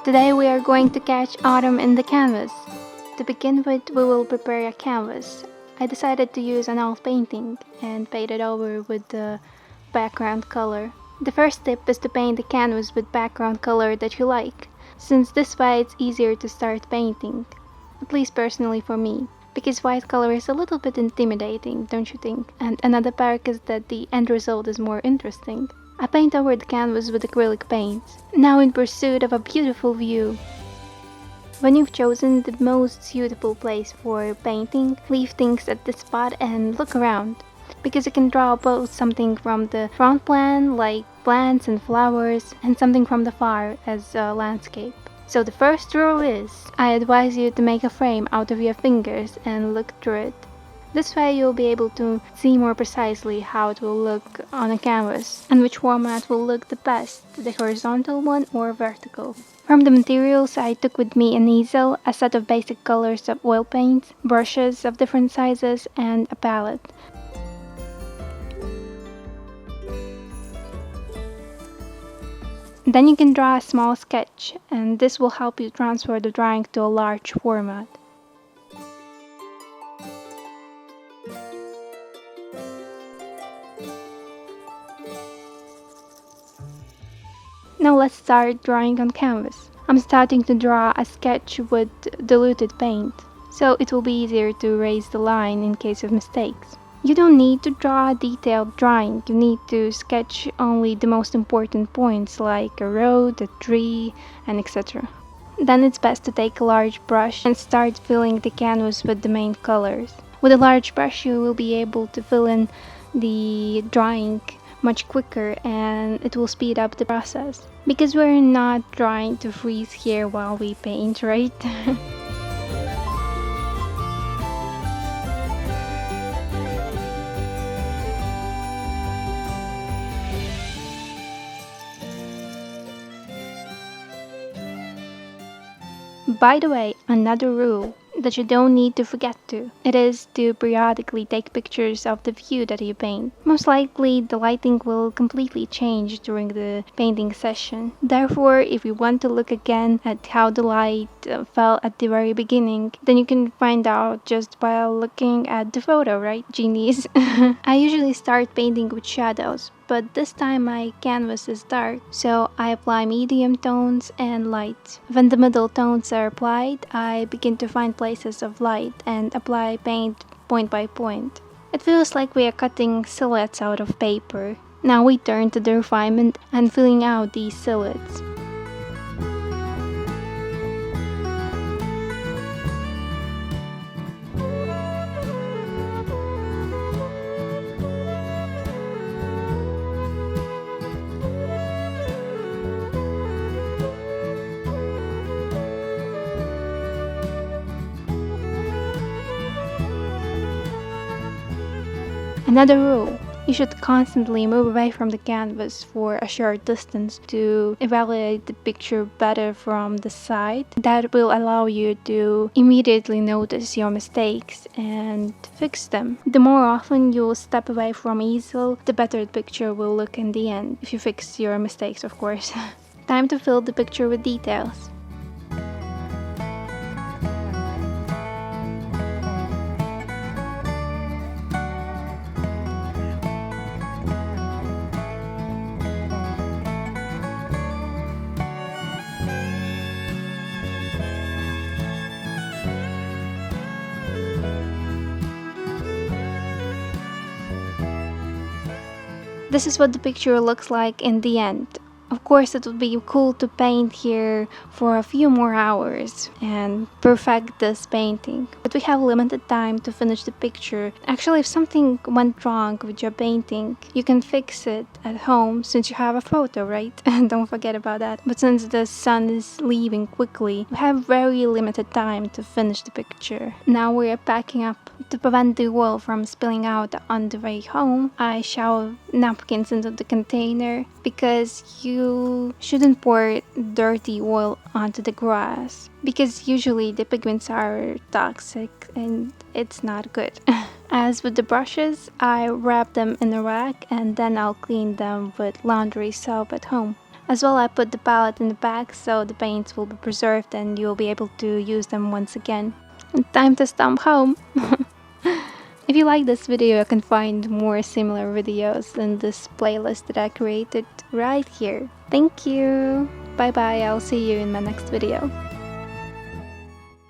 Today we are going to catch autumn in the canvas. To begin with, we will prepare a canvas. I decided to use an oil painting and paint it over with the background color. The first tip is to paint the canvas with background color that you like, since this way it's easier to start painting, at least personally for me, because white color is a little bit intimidating, don't you think? And another perk is that the end result is more interesting. I paint over the canvas with acrylic paint, now in pursuit of a beautiful view. When you've chosen the most suitable place for painting, leave things at the spot and look around, because you can draw both something from the front plan, like plants and flowers, and something from the far as a landscape. So the first rule is, I advise you to make a frame out of your fingers and look through it. This way you'll be able to see more precisely how it will look on a canvas and which format will look the best, the horizontal one or vertical. From the materials, I took with me an easel, a set of basic colors of oil paints, brushes of different sizes, and a palette. Then you can draw a small sketch, and this will help you transfer the drawing to a large format. Now let's start drawing on canvas. I'm starting to draw a sketch with diluted paint, so it will be easier to erase the line in case of mistakes. You don't need to draw a detailed drawing, you need to sketch only the most important points like a road, a tree, and etc. Then it's best to take a large brush and start filling the canvas with the main colors. With a large brush you will be able to fill in the drawing much quicker and it will speed up the process. Because we're not trying to freeze here while we paint, right? By the way, another rule that you don't need to forget to. It is to periodically take pictures of the view that you paint. Most likely the lighting will completely change during the painting session. Therefore, if you want to look again at how the light fell at the very beginning, then you can find out just by looking at the photo, right, genies? I usually start painting with shadows, but this time my canvas is dark, so I apply medium tones and light. When the middle tones are applied, I begin to find places of light and apply paint point by point. It feels like we are cutting silhouettes out of paper. Now we turn to the refinement and filling out these silhouettes. Another rule, you should constantly move away from the canvas for a short distance to evaluate the picture better from the side. That will allow you to immediately notice your mistakes and fix them. The more often you will step away from easel, the better the picture will look in the end, if you fix your mistakes, of course. Time to fill the picture with details. This is what the picture looks like in the end. Of course, it would be cool to paint here for a few more hours and perfect this painting. But we have limited time to finish the picture. Actually, if something went wrong with your painting, you can fix it at home since you have a photo, right? Don't forget about that. But since the sun is leaving quickly, we have very limited time to finish the picture. Now we are packing up. To prevent the oil from spilling out on the way home, I shower napkins into the container because you shouldn't pour dirty oil onto the grass because usually the pigments are toxic and it's not good. As with the brushes, I wrap them in a rack and then I'll clean them with laundry soap at home. As well, I put the palette in the back so the paints will be preserved and you'll be able to use them once again. And time to stomp home! If you like this video, you can find more similar videos in this playlist that I created right here. Thank you! Bye bye, I'll see you in my next video.